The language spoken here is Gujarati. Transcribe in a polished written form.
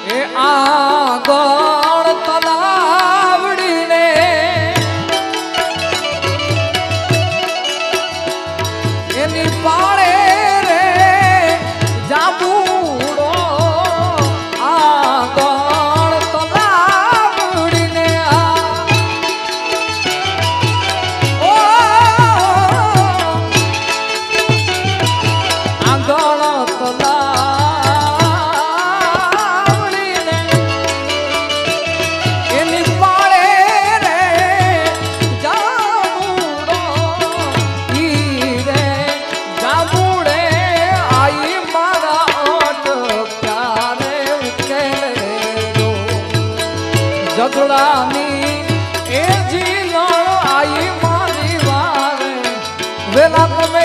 એ આગળ તલાવડીને એની પાળે રે જાબુડો આગળ તલાવડીને આગળ તલાવડીને એની પાળે રે જાબુડો ઈ રે જાબુડે આઈ મારા અટક્યા રે ઉકેલે રો ઝઘડાની એ જીલણ આઈ મારી વારે વેલા તમે